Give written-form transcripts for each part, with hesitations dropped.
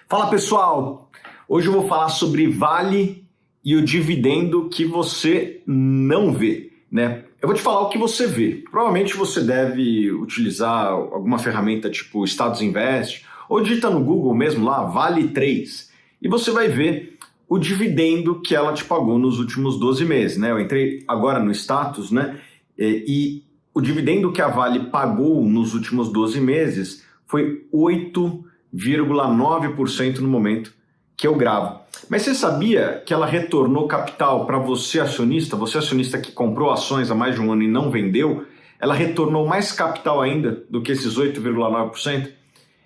Fala pessoal, hoje eu vou falar sobre Vale e o dividendo que você não vê, né? Eu vou te falar o que você vê. Provavelmente você deve utilizar alguma ferramenta tipo Status Invest ou digita no Google mesmo lá, Vale 3, e você vai ver o dividendo que ela te pagou nos últimos 12 meses, né? Eu entrei agora no Status, né? E o dividendo que a Vale pagou nos últimos 12 meses foi 8,9% no momento que eu gravo. Mas você sabia que ela retornou capital para você acionista que comprou ações há mais de um ano e não vendeu? Ela retornou mais capital ainda do que esses 8,9%?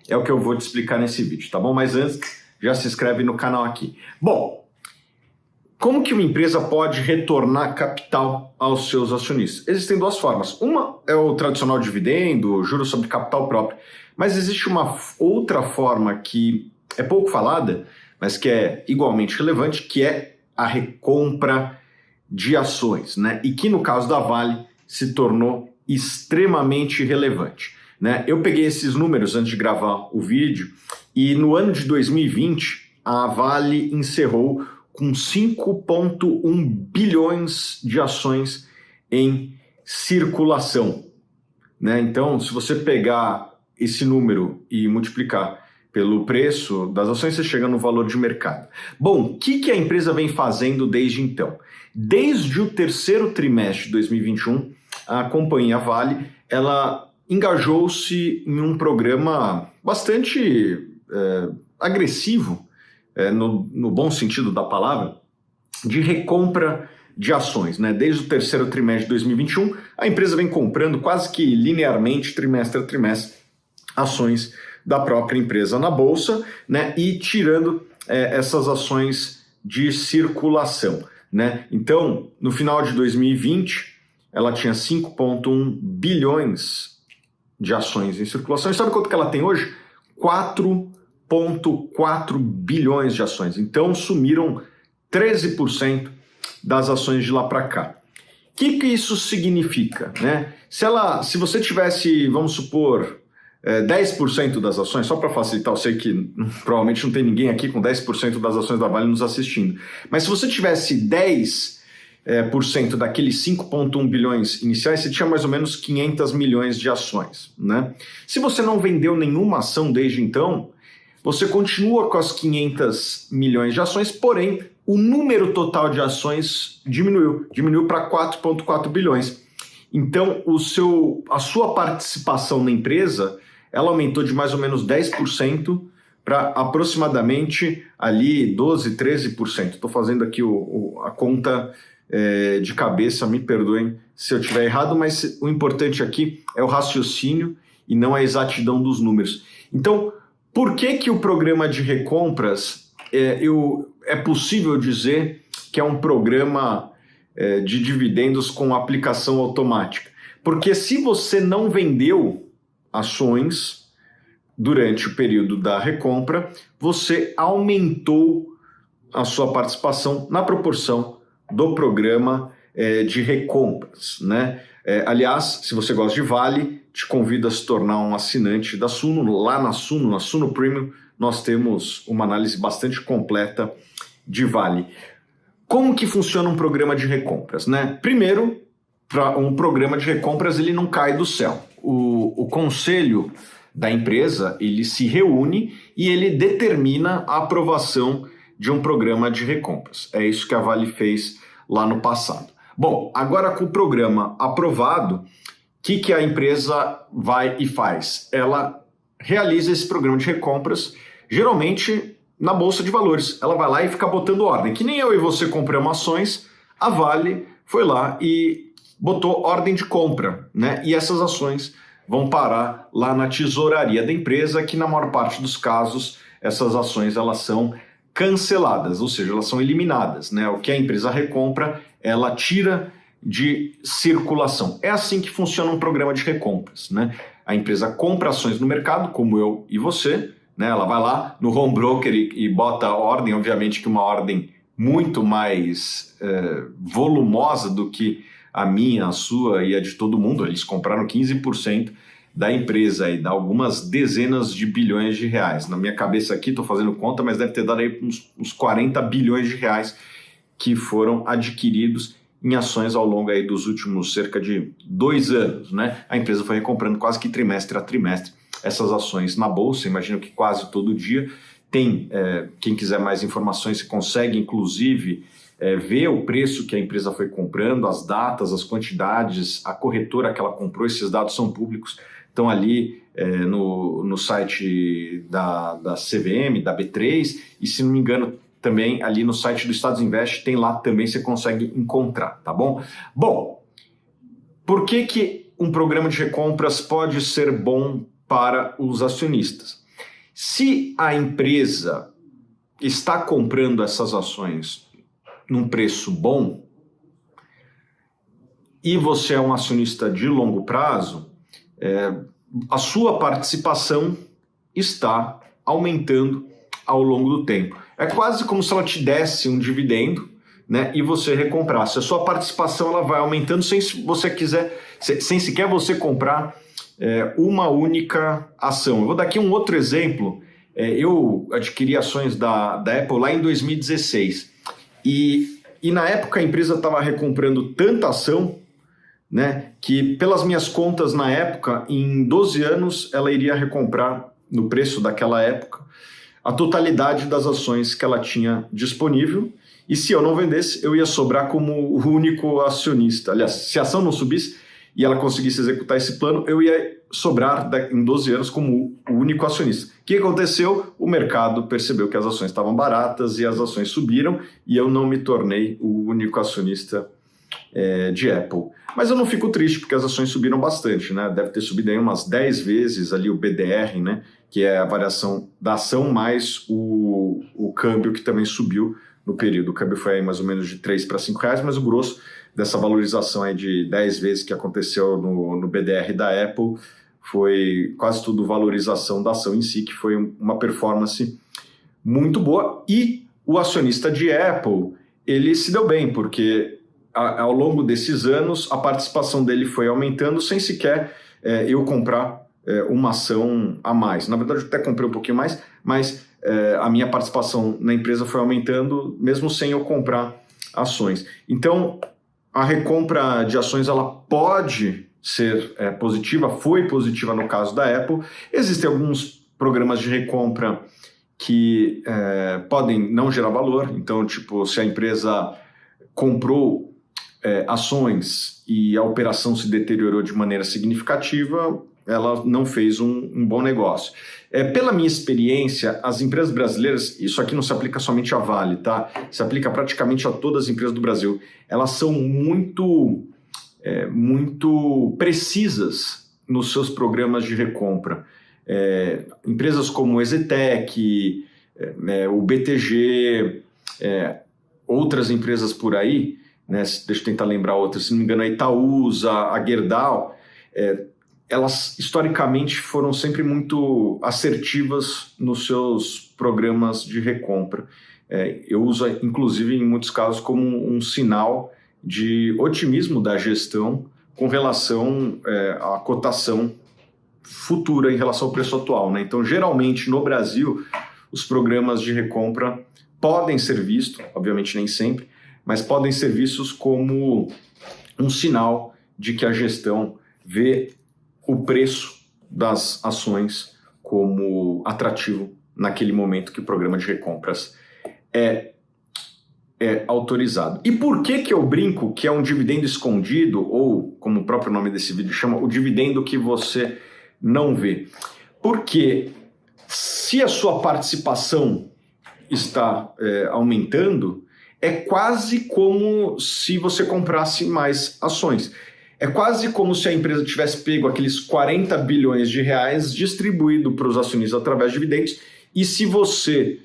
É o que eu vou te explicar nesse vídeo, tá bom? Mas antes, já se inscreve no canal aqui. Bom, como que uma empresa pode retornar capital aos seus acionistas? Existem duas formas. Uma é o tradicional dividendo, juros sobre capital próprio. Mas existe uma outra forma que é pouco falada, mas que é igualmente relevante, que é a recompra de ações, né? E que no caso da Vale se tornou extremamente relevante, né? Eu peguei esses números antes de gravar o vídeo e no ano de 2020 a Vale encerrou com 5,1 bilhões de ações em circulação, né? Então, se você pegar esse número e multiplicar pelo preço das ações, você chega no valor de mercado. Bom, o que a empresa vem fazendo desde então? Desde o terceiro trimestre de 2021, a companhia Vale, ela engajou-se em um programa bastante agressivo, no bom sentido da palavra, de recompra de ações, né? Desde o terceiro trimestre de 2021, a empresa vem comprando quase que linearmente, trimestre a trimestre, ações da própria empresa na bolsa, né? E tirando essas ações de circulação, né? Então, no final de 2020, ela tinha 5,1 bilhões de ações em circulação. E sabe quanto que ela tem hoje? 4,4 bilhões de ações. Então, sumiram 13% das ações de lá para cá. O que isso significa, né? Se você tivesse, vamos supor, 10% das ações, só para facilitar, eu sei que provavelmente não tem ninguém aqui com 10% das ações da Vale nos assistindo, mas se você tivesse 10% daqueles 5,1 bilhões iniciais, você tinha mais ou menos 500 milhões de ações, né? Se você não vendeu nenhuma ação desde então, você continua com as 500 milhões de ações, porém o número total de ações diminuiu para 4,4 bilhões. Então a sua participação na empresa, ela aumentou de mais ou menos 10% para aproximadamente ali 12%, 13%. Estou fazendo aqui a conta de cabeça, me perdoem se eu estiver errado, mas o importante aqui é o raciocínio e não a exatidão dos números. Então, por que o programa de recompras é possível dizer que é um programa de dividendos com aplicação automática? Porque se você não vendeu ações durante o período da recompra, você aumentou a sua participação na proporção do programa de recompras, né? Aliás, se você gosta de Vale, te convido a se tornar um assinante da Suno. Lá na Suno Premium, nós temos uma análise bastante completa de Vale. Como que funciona um programa de recompras, né? Primeiro, para um programa de recompras, ele não cai do céu. O conselho da empresa, ele se reúne e ele determina a aprovação de um programa de recompras. É isso que a Vale fez lá no passado. Bom, agora com o programa aprovado, o que a empresa vai e faz? Ela realiza esse programa de recompras, geralmente na Bolsa de Valores. Ela vai lá e fica botando ordem. Que nem eu e você compramos ações, a Vale foi lá e botou ordem de compra, né? E essas ações vão parar lá na tesouraria da empresa, que na maior parte dos casos essas ações elas são canceladas, ou seja, elas são eliminadas, né? O que a empresa recompra, ela tira de circulação. É assim que funciona um programa de recompras, né? A empresa compra ações no mercado, como eu e você, né? Ela vai lá no home broker e bota a ordem, obviamente que uma ordem muito mais volumosa do que a minha, a sua e a de todo mundo. Eles compraram 15%, da empresa, aí, dá algumas dezenas de bilhões de reais. Na minha cabeça aqui, estou fazendo conta, mas deve ter dado aí uns 40 bilhões de reais que foram adquiridos em ações ao longo aí dos últimos cerca de 2 anos, né? A empresa foi recomprando quase que trimestre a trimestre essas ações na bolsa, imagino que quase todo dia. Tem, quem quiser mais informações, você consegue inclusive ver o preço que a empresa foi comprando, as datas, as quantidades, a corretora que ela comprou, esses dados são públicos, estão ali no site da CVM, da B3, e se não me engano também ali no site do Estados Invest, tem lá também, você consegue encontrar, tá bom? Bom, por que um programa de recompras pode ser bom para os acionistas? Se a empresa está comprando essas ações num preço bom e você é um acionista de longo prazo, a sua participação está aumentando ao longo do tempo. É quase como se ela te desse um dividendo, né, e você recomprasse. A sua participação ela vai aumentando sem sequer você comprar uma única ação. Eu vou dar aqui um outro exemplo. Eu adquiri ações da Apple lá em 2016 e na época a empresa estava recomprando tanta ação, né, que pelas minhas contas na época, em 12 anos ela iria recomprar no preço daquela época a totalidade das ações que ela tinha disponível, e se eu não vendesse, eu ia sobrar como o único acionista. Aliás, se a ação não subisse e ela conseguisse executar esse plano, eu ia sobrar em 12 anos como o único acionista. O que aconteceu? O mercado percebeu que as ações estavam baratas e as ações subiram, e eu não me tornei o único acionista de Apple. Mas eu não fico triste, porque as ações subiram bastante, né? Deve ter subido aí umas 10 vezes ali o BDR, né? Que é a variação da ação mais o câmbio, que também subiu no período. O câmbio foi aí mais ou menos de 3 para 5 reais, mas o grosso dessa valorização aí de 10 vezes que aconteceu no BDR da Apple foi quase tudo valorização da ação em si, que foi uma performance muito boa. E o acionista de Apple, ele se deu bem, porque ao longo desses anos a participação dele foi aumentando sem sequer eu comprar uma ação a mais. Na verdade, eu até comprei um pouquinho mais, mas a minha participação na empresa foi aumentando mesmo sem eu comprar ações. Então, a recompra de ações ela pode ser positiva, foi positiva no caso da Apple. Existem alguns programas de recompra que podem não gerar valor. Então, tipo, se a empresa comprou ações e a operação se deteriorou de maneira significativa, ela não fez um bom negócio. Pela minha experiência, as empresas brasileiras, isso aqui não se aplica somente à Vale, tá? Se aplica praticamente a todas as empresas do Brasil. Elas são muito precisas nos seus programas de recompra. Empresas como o Exetec, o BTG, outras empresas por aí, né? Deixa eu tentar lembrar outras, se não me engano, a Itaúsa, a Gerdau, elas historicamente foram sempre muito assertivas nos seus programas de recompra. Eu uso, inclusive, em muitos casos, como um sinal de otimismo da gestão com relação à cotação futura em relação ao preço atual, né? Então, geralmente, no Brasil, os programas de recompra podem ser vistos, obviamente nem sempre, mas podem ser vistos como um sinal de que a gestão vê o preço das ações como atrativo naquele momento que o programa de recompras é autorizado. E por que eu brinco que é um dividendo escondido, ou como o próprio nome desse vídeo chama, o dividendo que você não vê? Porque se a sua participação está aumentando, é quase como se você comprasse mais ações. É quase como se a empresa tivesse pego aqueles 40 bilhões de reais distribuído para os acionistas através de dividendos, e se você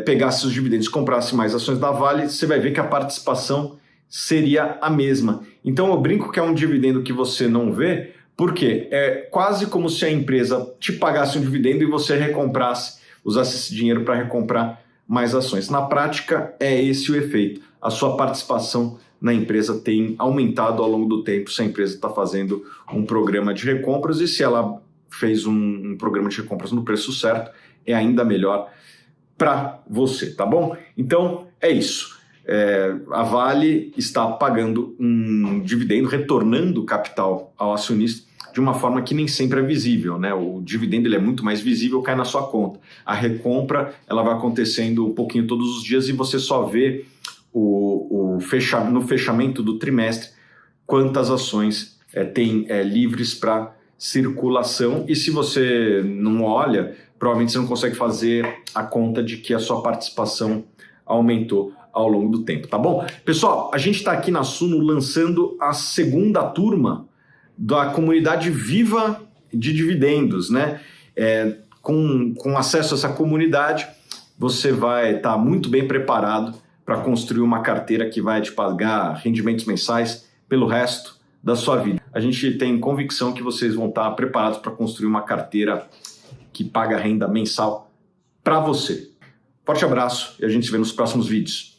pegasse os dividendos e comprasse mais ações da Vale, você vai ver que a participação seria a mesma. Então eu brinco que é um dividendo que você não vê, porque é quase como se a empresa te pagasse um dividendo e você recomprasse, usasse esse dinheiro para recomprar mais ações. Na prática, é esse o efeito. A sua participação na empresa tem aumentado ao longo do tempo se a empresa está fazendo um programa de recompras, e se ela fez um programa de recompras no preço certo, é ainda melhor para você, tá bom? Então é isso. A Vale está pagando um dividendo, retornando capital ao acionista de uma forma que nem sempre é visível, né? O dividendo ele é muito mais visível, cai na sua conta. A recompra ela vai acontecendo um pouquinho todos os dias e você só vê no fechamento do trimestre quantas ações tem livres para circulação, e se você não olha, provavelmente você não consegue fazer a conta de que a sua participação aumentou ao longo do tempo, tá bom? Pessoal, a gente está aqui na Suno lançando a segunda turma da comunidade Viva de Dividendos, né? Com acesso a essa comunidade, você vai estar muito bem preparado para construir uma carteira que vai te pagar rendimentos mensais pelo resto da sua vida. A gente tem convicção que vocês vão estar preparados para construir uma carteira que paga renda mensal para você. Forte abraço e a gente se vê nos próximos vídeos.